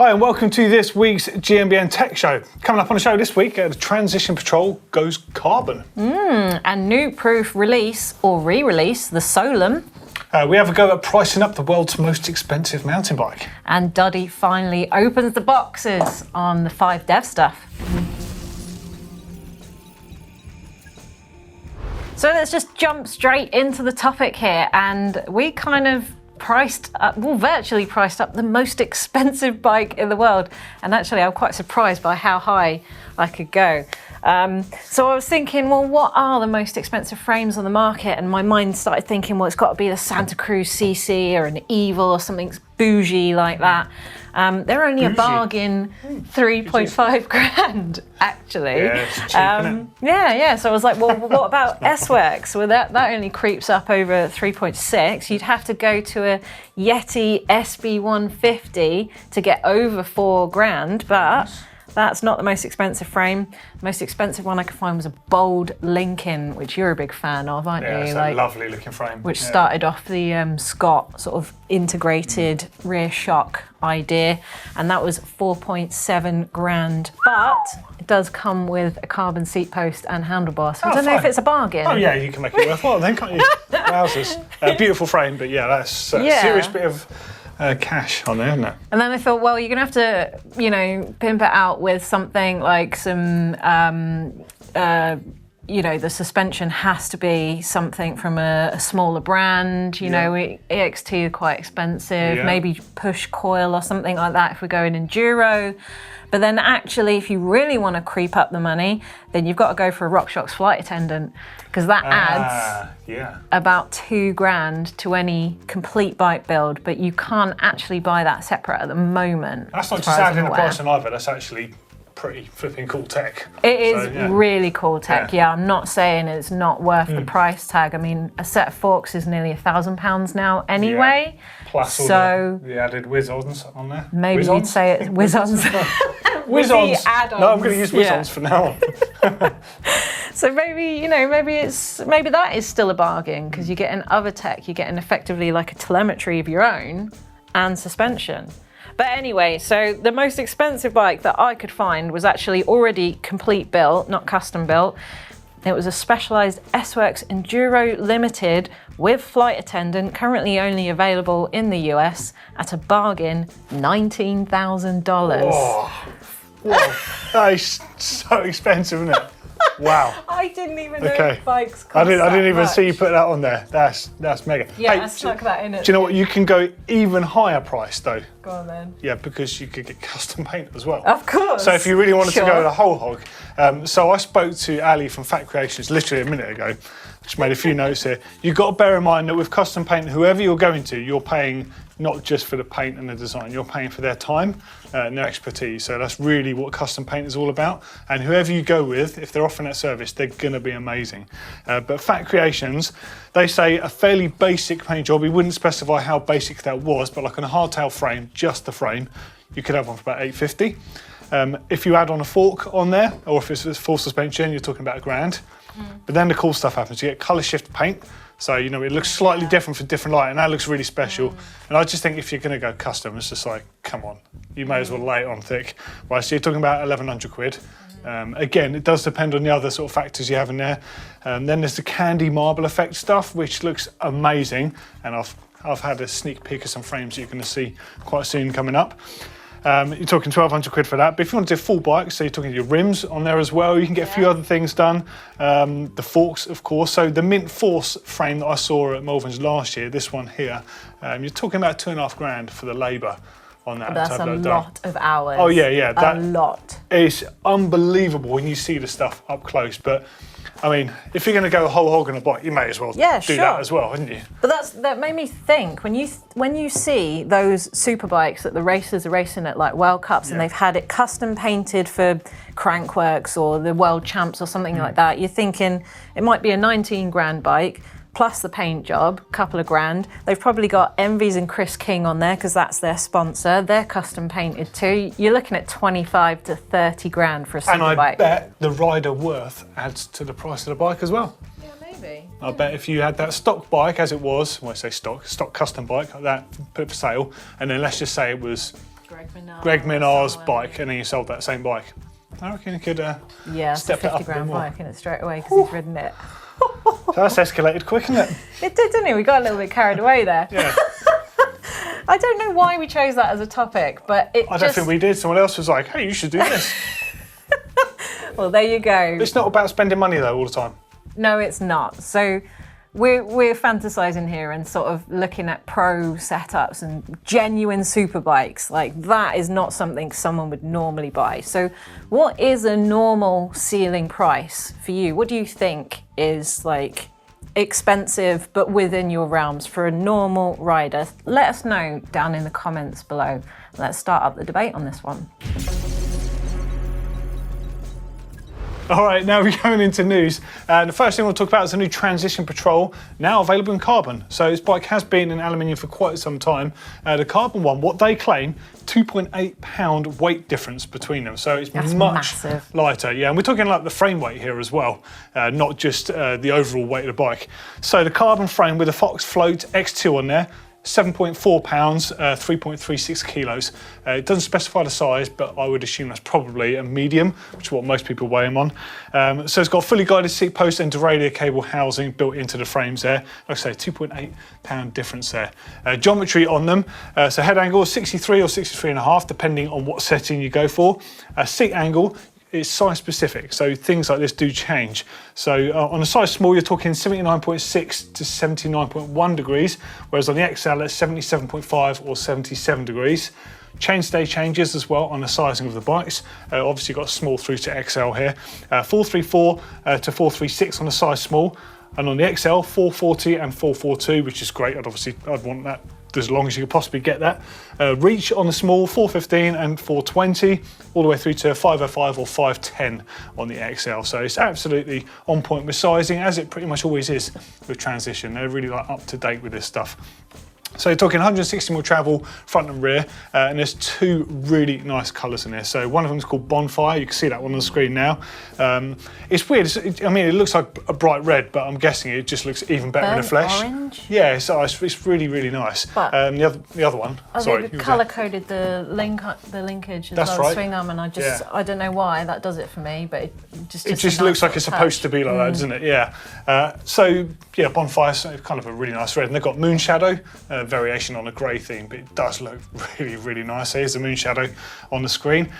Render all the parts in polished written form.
Hi and welcome to this week's GMBN Tech Show. Coming up on the show this week, the Transition Patrol goes carbon. And new proof release or re-release, the Solum. We have a go at pricing up the world's most expensive mountain bike. And Doddy finally opens the boxes on the 5 dev stuff. So let's just jump straight into the topic here, and we kind of virtually priced up the most expensive bike in the world. And actually, I'm quite surprised by how high I could go. So I was thinking, well, what are the most expensive frames on the market? And my mind started thinking, well, it's got to be the Santa Cruz CC or an Evil or something bougie like that. They're only a bargain, 3.5 grand, actually. Yeah, it's cheap, isn't it? Yeah. So I was like, well, what about S-Works? Well, that only creeps up over 3.6. You'd have to go to a Yeti SB150 to get over 4 grand, but that's not the most expensive frame. The most expensive one I could find was a Bold Lincoln, which you're a big fan of, aren't you? It's a lovely looking frame. Which started off the Scott sort of integrated rear shock idea, and that was 4.7 grand. But it does come with a carbon seat post and handlebar, so I don't know if it's a bargain. Oh yeah, you can make it worthwhile then, can't you? Wowzers. Beautiful frame, but yeah, that's a serious bit of cash on there, isn't it? And then I thought, well, you're gonna have to, pimp it out with something like some, the suspension has to be something from a smaller brand. EXT are quite expensive. Yeah. Maybe push coil or something like that if we're going enduro. But then actually, if you really want to creep up the money, then you've got to go for a RockShox flight attendant, because that adds about 2 grand to any complete bike build, but you can't actually buy that separate at the moment. That's not just adding a price on either, that's actually pretty flipping cool tech. It is really cool tech, I'm not saying it's not worth the price tag. I mean, a set of forks is nearly £1,000 now anyway. Plus all the added whiz-ons on there. Maybe you'd say it's whiz-ons. Whiz-ons. No, I'm going to use whiz-ons for now on. So maybe maybe that is still a bargain, because you're getting other tech, you're getting effectively like a telemetry of your own and suspension. But anyway, so the most expensive bike that I could find was actually already complete built, not custom built. It was a Specialized S-Works Enduro Limited with flight attendant, currently only available in the US at a bargain $19,000. Whoa. That is so expensive, isn't it? Wow. I didn't even know bikes cost I didn't even much. see you put that on there. That's mega. Yeah, I stuck that in it. Do you know what? You can go even higher price though. Go on then. Yeah, because you could get custom paint as well. Of course. So if you really wanted to go the whole hog. So I spoke to Ali from Fat Creations literally a minute ago. Just made a few notes here. You've got to bear in mind that with custom paint, whoever you're going to, you're paying not just for the paint and the design, you're paying for their time and their expertise. So that's really what custom paint is all about. And whoever you go with, if they're offering that service, they're gonna be amazing. But Fat Creations, they say a fairly basic paint job. We wouldn't specify how basic that was, but like on a hardtail frame, just the frame, you could have one for about $850. If you add on a fork on there, or if it's full suspension, you're talking about £1 grand. But then the cool stuff happens. You get colour shift paint, so it looks slightly different for different light, and that looks really special. And I just think if you're going to go custom, it's just like, come on, you may as well lay it on thick. Right, so you're talking about 1,100 quid. Again, it does depend on the other sort of factors you have in there. Then there's the candy marble effect stuff, which looks amazing, and I've had a sneak peek of some frames that you're going to see quite soon coming up. You're talking 1,200 quid for that. But if you want to do full bikes, so you're talking your rims on there as well, you can get a few other things done. The forks, of course. So the Mint Force frame that I saw at Malvern's last year, this one here, you're talking about 2.5 grand for the labour on that. That's a lot of hours. Oh yeah. A lot. It's unbelievable when you see the stuff up close. But I mean, if you're going to go whole hog on a bike, you may as well do that as well, wouldn't you? But that made me think, when you see those super bikes that the racers are racing at like World Cups and they've had it custom painted for Crankworks or the World Champs or something like that, you're thinking it might be a 19 grand bike plus the paint job, couple of grand. They've probably got Envy's and Chris King on there because that's their sponsor. They're custom painted too. You're looking at 25 to 30 grand for a super bike. And I bet the rider worth adds to the price of the bike as well. Yeah, maybe. I bet if you had that stock bike as it was, well I say stock custom bike like that, put it for sale, and then let's just say it was Greg Minar's bike, and then you sold that same bike. I reckon you could step it's a it up a bit £50 more. bike, and it's straight away because he's ridden it. So that's escalated quick, isn't it? It did, didn't it? We got a little bit carried away there. Yeah. I don't know why we chose that as a topic, but I don't think we did. Someone else was like, hey, you should do this. Well, there you go. It's not about spending money, though, all the time. No, it's not. So we're fantasizing here and sort of looking at pro setups and genuine super bikes. Like, that is not something someone would normally buy. So what is a normal ceiling price for you? What do you think is like expensive but within your realms for a normal rider? Let us know down in the comments below. Let's start up the debate on this one. All right, now we're going into news. The first thing we'll talk about is the new Transition Patrol, now available in carbon. So this bike has been in aluminium for quite some time. The carbon one, what they claim, 2.8 pound weight difference between them. So it's That's much massive. lighter. Yeah, and we're talking like the frame weight here as well, not just the overall weight of the bike. So the carbon frame with the Fox Float X2 on there, 7.4 pounds, 3.36 kilos. It doesn't specify the size, but I would assume that's probably a medium, which is what most people weigh them on. So it's got fully guided seat post and derailleur cable housing built into the frames there. Like I say, 2.8 pound difference there. Geometry on them, so head angle 63 or 63.5, depending on what setting you go for. Seat angle, it's size specific, so things like this do change. So on a size small, you're talking 79.6 to 79.1 degrees, whereas on the XL, it's 77.5 or 77 degrees. Chainstay changes as well on the sizing of the bikes. Obviously, got small through to XL here. 434 to 436 on the size small, and on the XL, 440 and 442, which is great. I'd want that as long as you could possibly get that. Reach on the small, 415 and 420, all the way through to 505 or 510 on the XL. So it's absolutely on point with sizing, as it pretty much always is with Transition. They're really like up to date with this stuff. So you're talking 160mm travel front and rear, and there's two really nice colours in there. So one of them is called Bonfire. You can see that one on the screen now. It's weird. It looks like a bright red, but I'm guessing it just looks even better in the flesh. Orange? Yeah, it's really, really nice. But the other one. They colour coded the linkage as That's well, right. the swing arm, and I don't know why that does it for me, but it just looks like it's supposed to be like that, doesn't it? Yeah. Bonfire, so kind of a really nice red, and they've got Moon Shadow. Variation on a grey theme, but it does look really, really nice. Here's the Moon Shadow on the screen.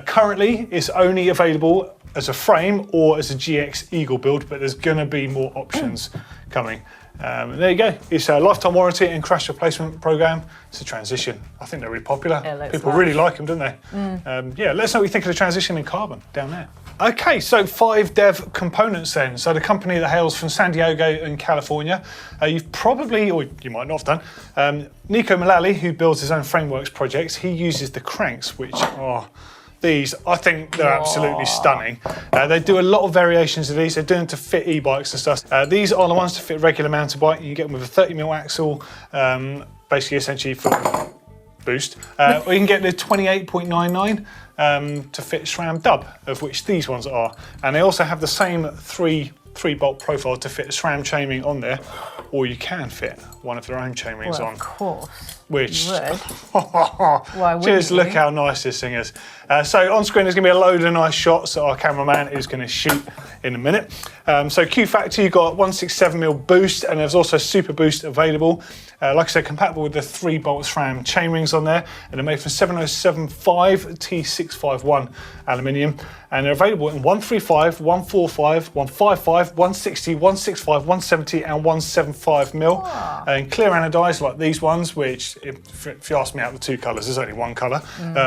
Currently, it's only available as a frame or as a GX Eagle build, but there's going to be more options coming. There you go. It's a lifetime warranty and crash replacement program. It's a Transition. I think they're really popular. People really like them, don't they? Let us know what you think of the Transition in carbon down there. Okay, so 5Dev Components then. So the company that hails from San Diego in California. You've probably, or you might not have done, Nico Mullally, who builds his own frameworks projects, he uses the cranks, which are these. I think they're absolutely stunning. They do a lot of variations of these. They're doing to fit e-bikes and stuff. These are the ones to fit regular mountain bike. You can get them with a 30mm axle, basically essentially for boost. Or you can get the 28.99 to fit SRAM dub, of which these ones are. And they also have the same three bolt profile to fit SRAM chainring on there, or you can fit one of their own chainrings on. Of course. Which, Why just look how nice this thing is. So on screen there's going to be a load of nice shots that our cameraman is going to shoot in a minute. So Q Factor, you've got 167mm boost, and there's also Super Boost available. Like I said, compatible with the 3-bolt SRAM chainrings on there, and they're made from 7075 T651 aluminium, and they're available in 135, 145, 155, 160, 165, 170 and 175mm. And clear anodized like these ones, which if you ask me out of the two colours, there's only one colour,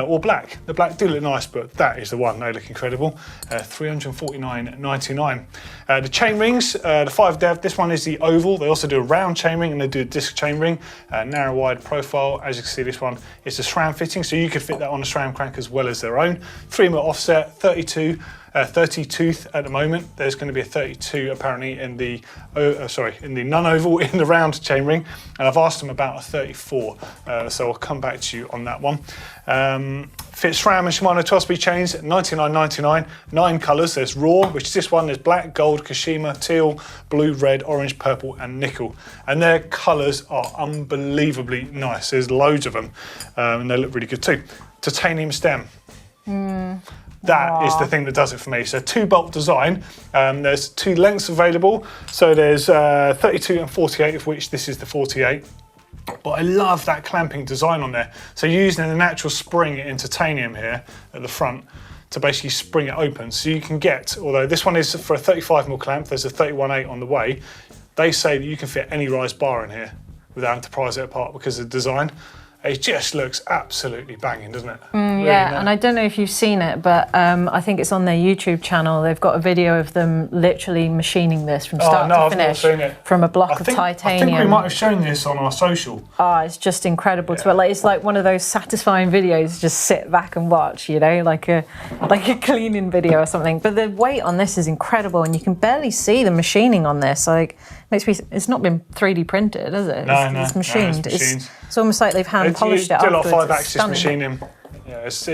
or black. The black do look nice, but that is the one. They look incredible. $349.99. The chain rings, the 5Dev, this one is the oval. They also do a round chain ring and they do a disc chain ring, narrow wide profile. As you can see, this one is a SRAM fitting, so you could fit that on a SRAM crank as well as their own. 3mm offset, 30 tooth at the moment. There's going to be a 32 apparently in the non-oval in the round chainring, and I've asked them about a 34, so I'll come back to you on that one. Fits SRAM and Shimano 12-speed chains, $99.99, 9 colours. There's raw, which is this one. There's black, gold, Kashima, teal, blue, red, orange, purple and nickel, and their colours are unbelievably nice. There's loads of them, and they look really good too. titanium stem. That is the thing that does it for me. So 2-bolt design. There's 2 lengths available. So there's 32 and 48, of which this is the 48. But I love that clamping design on there. So you're using a natural spring in titanium here at the front to basically spring it open. So you can get, although this one is for a 35mm clamp, there's a 31/8 on the way. They say that you can fit any rise bar in here without having to prise it apart because of the design. It just looks absolutely banging, doesn't it? Really Yeah, nice. and I don't know if you've seen it, but I think it's on their YouTube channel. They've got a video of them literally machining this from start to I've finish not seen it. from a block of I titanium. think we might have shown this on our social. Oh, it's just incredible to like. It's like one of those satisfying videos. Just sit back and watch, you know, like a cleaning video or something. But the weight on this is incredible, and you can barely see the machining on this. Like, makes me. It's not been 3D printed, is it? It's machined. It's almost like they've hand polished it. Do a lot of afterwards. 5-axis machining. Yeah, it's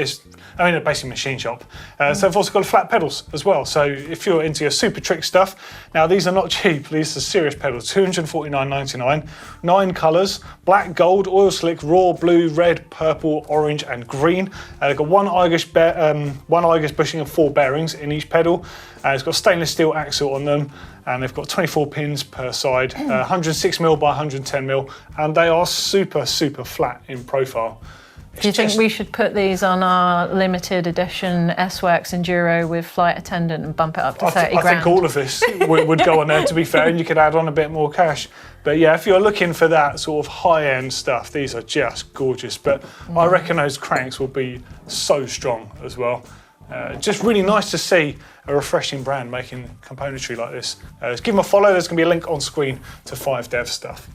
I mean, a basic machine shop. So I've also got flat pedals as well. So if you're into your super trick stuff, now these are not cheap. These are serious pedals. $249.99. 9 colours: black, gold, oil slick, raw, blue, red, purple, orange, and green. They've got one Igus bushing and 4 bearings in each pedal. It's got stainless steel axle on them, and they've got 24 pins per side, 106mm by 110mm, and they are super flat in profile. Do you think we should put these on our limited edition S-Works Enduro with flight attendant and bump it up to 30 grand? I think all of this would go on there, to be fair, and you could add on a bit more cash. But yeah, if you're looking for that sort of high-end stuff, these are just gorgeous. But I reckon those cranks will be so strong as well. Just really nice to see a refreshing brand making componentry like this. Give them a follow. There's going to be a link on screen to 5dev stuff.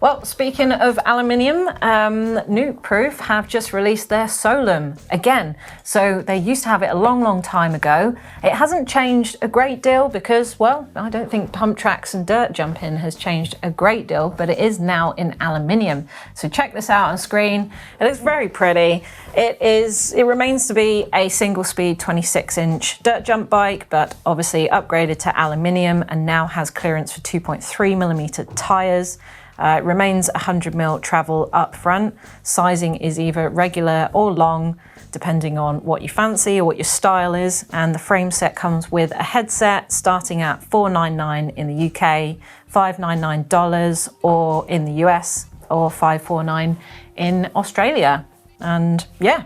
Well, speaking of aluminium, Nukeproof have just released their Solum again. So they used to have it a long time ago. It hasn't changed a great deal because, well, I don't think pump tracks and dirt jumping has changed a great deal, but it is now in aluminium. So check this out on screen. It looks very pretty. It remains to be a single speed 26-inch dirt jump bike, but obviously upgraded to aluminium and now has clearance for 2.3mm tyres. It remains 100mm travel up front. Sizing is either regular or long, depending on what you fancy or what your style is. And the frame set comes with a headset starting at $499 in the UK, $599 or in the US, or $549 in Australia. And yeah,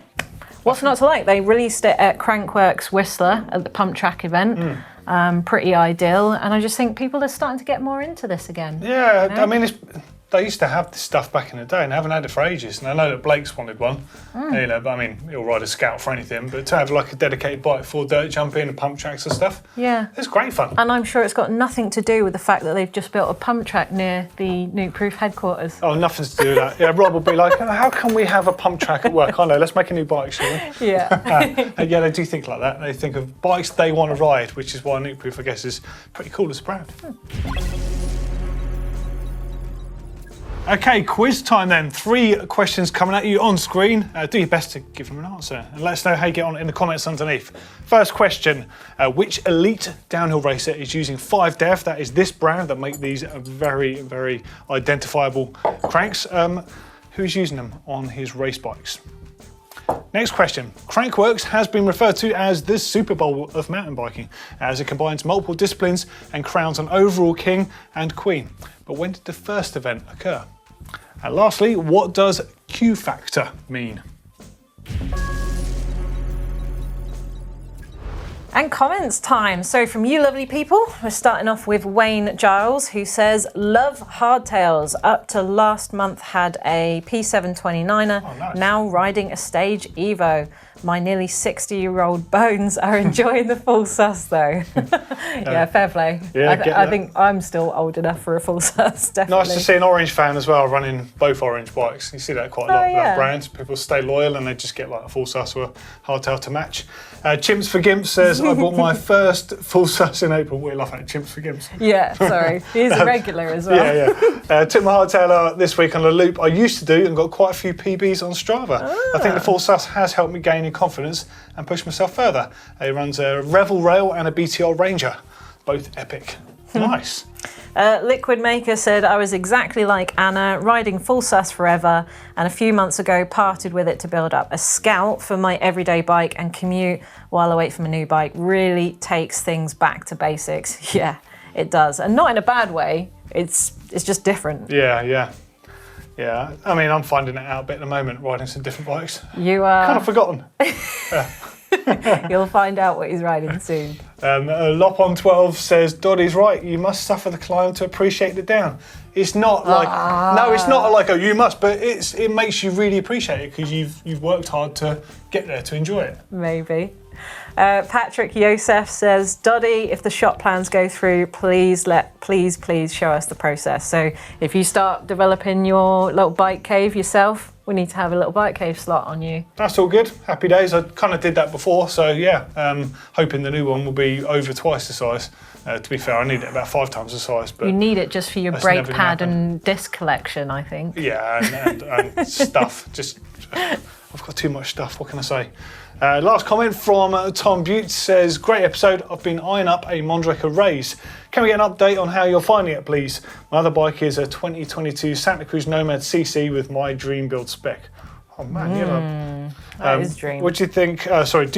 what's not to like? They released it at Crankworx Whistler at the Pump Track event. Pretty ideal, and I just think people are starting to get more into this again. Yeah, you know? I mean, they used to have this stuff back in the day and haven't had it for ages. And I know that Blake's wanted one, you know, but I mean, he'll ride a Scout for anything. But to have like a dedicated bike for dirt jumping and pump tracks and stuff, yeah, it's great fun. And I'm sure it's got nothing to do with the fact that they've just built a pump track near the Nukeproof headquarters. Oh, nothing to do with that. Yeah, Rob will be like, how can we have a pump track at work? I know, let's make a new bike, shall we? Yeah. Yeah, they do think like that. They think of bikes they want to ride, which is why Nukeproof, I guess, is pretty cool as a brand. Okay, quiz time then. 3 questions coming at you on screen. Do your best to give them an answer and let us know how you get on in the comments underneath. First question, which elite downhill racer is using 5dev? That is this brand that make these very identifiable cranks. Who's using them on his race bikes? Next question. Crankworx has been referred to as the Super Bowl of mountain biking, as it combines multiple disciplines and crowns an overall king and queen. But when did the first event occur? And lastly, what does Q factor mean? And comments time. So from you lovely people, we're starting off with Wayne Giles, who says, love hardtails. Up to last month had a P729er, Oh, nice. now riding a Stage Evo. My nearly 60-year-old bones are enjoying the full sus though. Yeah, fair play. Yeah, I think I'm still old enough for a full sus, definitely. Nice to see an Orange fan as well running both orange bikes. You see that quite a lot with that brand. People stay loyal and they just get like a full sus or a hardtail to match. Chimps for Gimps says, I bought my first full sus in April. We love that, Chimps for Gimps. Yeah, sorry. He's a regular as well. Yeah. Took my hardtailer this week on a loop I used to do and got quite a few PBs on Strava. I think the full sus has helped me gain in confidence and push myself further. He runs a Revel Rail and a BTR Ranger, both epic. Nice. Liquid Maker said, I was exactly like Anna, riding full sus forever, and a few months ago parted with it to build up a Scout for my everyday bike and commute while I wait for my new bike. Really takes things back to basics. Yeah, it does. And not in a bad way. It's just different. Yeah. I mean, I'm finding it out a bit at the moment, riding some different bikes. You are... Kind of forgotten. You'll find out what he's riding soon. Lop on12 says, Doddy's right, you must suffer the climb to appreciate the down. It's not like, no, it's not like, oh, you must, but it makes you really appreciate it because you've worked hard to get there to enjoy it. Maybe. Patrick Yosef says, Doddy, if the shop plans go through, please show us the process. So if you start developing your little bike cave yourself, we need to have a little bike cave slot on you. That's all good. Happy days. I kind of did that before, so yeah. Hoping the new one will be over twice the size. To be fair, I need it about 5 times the size. But you need it just for your brake pad and disc collection, I think. Yeah, and stuff. Just, I've got too much stuff. What can I say? Last comment from Tom Butte says, great episode. I've been eyeing up a Mondraker Race. Can we get an update on how you're finding it, please? My other bike is a 2022 Santa Cruz Nomad CC with my dream build spec. Oh man, that is dream. What do you think? Do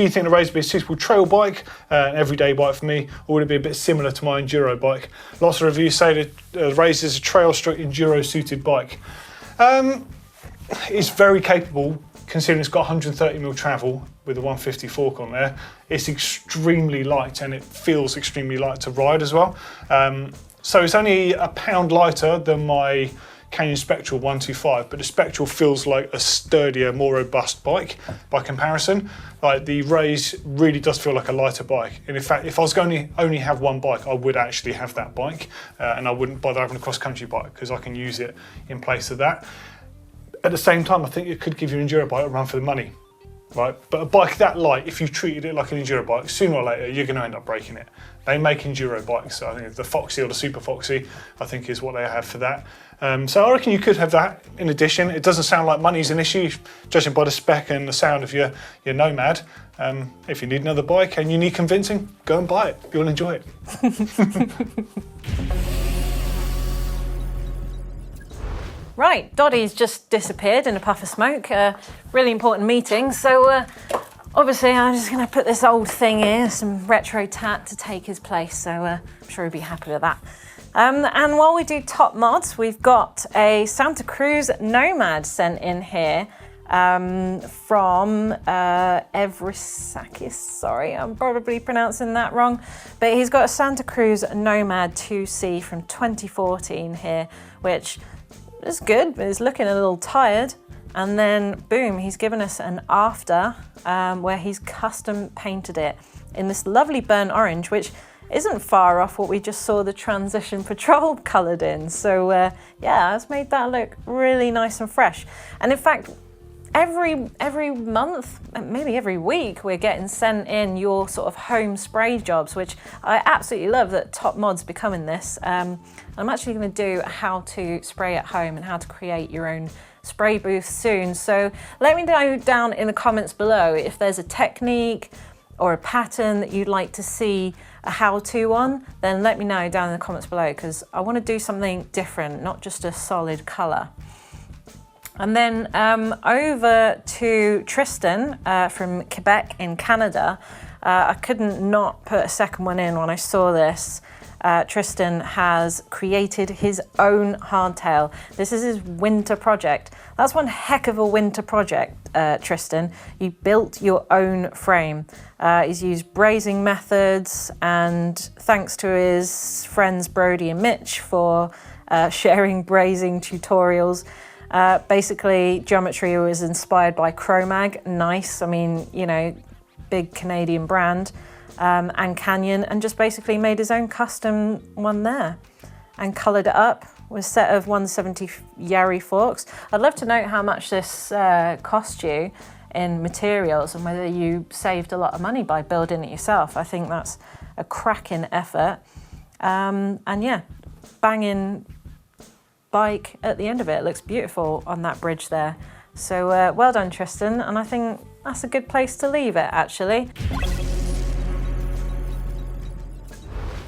you think the Race would be a suitable trail bike, an everyday bike for me, or would it be a bit similar to my Enduro bike? Lots of reviews say that the Race is a trail-stroke Enduro suited bike. It's very capable, considering it's got 130mm travel with a 150 fork on there. It's extremely light and it feels extremely light to ride as well. So it's only a pound lighter than my Canyon Spectral 125, but the Spectral feels like a sturdier, more robust bike by comparison. Like the Race really does feel like a lighter bike. And in fact, if I was going to only have one bike, I would actually have that bike, and I wouldn't bother having a cross-country bike because I can use it in place of that. At the same time, I think it could give your Enduro bike a run for the money, right? But a bike that light, if you treated it like an Enduro bike, sooner or later, you're going to end up breaking it. They make Enduro bikes, so I think the Foxy or the Super Foxy, I think is what they have for that. So I reckon you could have that in addition. It doesn't sound like money's an issue, judging by the spec and the sound of your Nomad. If you need another bike and you need convincing, go and buy it. You'll enjoy it. Right, Doddy's just disappeared in a puff of smoke. Really important meeting. So obviously I'm just going to put this old thing here, some retro tat to take his place. So I'm sure he'll be happy with that. And while we do top mods, we've got a Santa Cruz Nomad sent in here from Evrisakis. Sorry, I'm probably pronouncing that wrong. But he's got a Santa Cruz Nomad 2C from 2014 here, which is good, but it's looking a little tired. And then, boom, he's given us an after where he's custom painted it in this lovely burnt orange, which isn't far off what we just saw the Transition Patrol coloured in. So yeah, it's made that look really nice and fresh. And in fact, every month, maybe every week, we're getting sent in your sort of home spray jobs, which I absolutely love that Top Mod's becoming this. I'm actually going to do how to spray at home and how to create your own spray booth soon. So let me know down in the comments below if there's a technique or a pattern that you'd like to see a how-to on, then let me know down in the comments below, because I want to do something different, not just a solid colour. And then over to Tristan from Quebec in Canada. I couldn't not put a second one in when I saw this. Tristan has created his own hardtail. This is his winter project. That's one heck of a winter project, Tristan. You built your own frame. He's used brazing methods, and thanks to his friends Brody and Mitch for sharing brazing tutorials. Basically, geometry was inspired by Chromag. Nice, I mean, you know, big Canadian brand. And Canyon, and just basically made his own custom one there and coloured it up with a set of 170 Yari forks. I'd love to know how much this cost you in materials and whether you saved a lot of money by building it yourself. I think that's a cracking effort. And yeah, banging bike at the end of it. It looks beautiful on that bridge there. So well done, Tristan, and I think that's a good place to leave it, actually.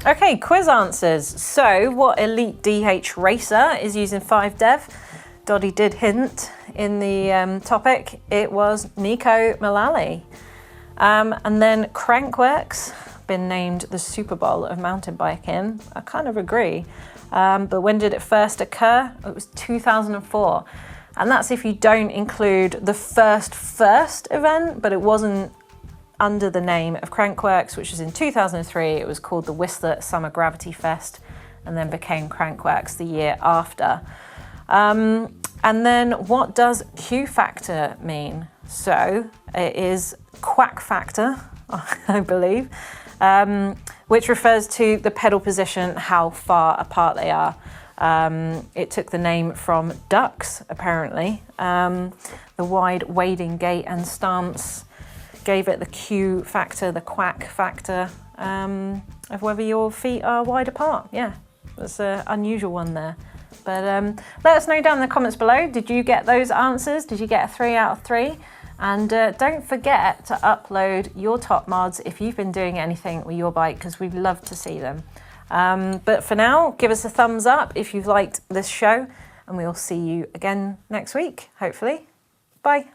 Okay, quiz answers. So, what elite DH racer is using 5-dev? Doddy did hint in the topic. It was Nico Mullally. And then Crankworx, been named the Super Bowl of mountain biking. I kind of agree. But when did it first occur? It was 2004. And that's if you don't include the first event, but it wasn't under the name of Crankworx, which was in 2003. It was called the Whistler Summer Gravity Fest and then became Crankworx the year after. And then what does Q factor mean? So it is quack factor, I believe, which refers to the pedal position, how far apart they are. It took the name from ducks, apparently. The wide wading gait and stance gave it the Q factor, the quack factor, of whether your feet are wide apart. Yeah, that's an unusual one there. But let us know down in the comments below, did you get those answers? Did you get a 3 out of 3? And don't forget to upload your top mods if you've been doing anything with your bike, because we'd love to see them. But for now, give us a thumbs up if you've liked this show, and we'll see you again next week, hopefully. Bye.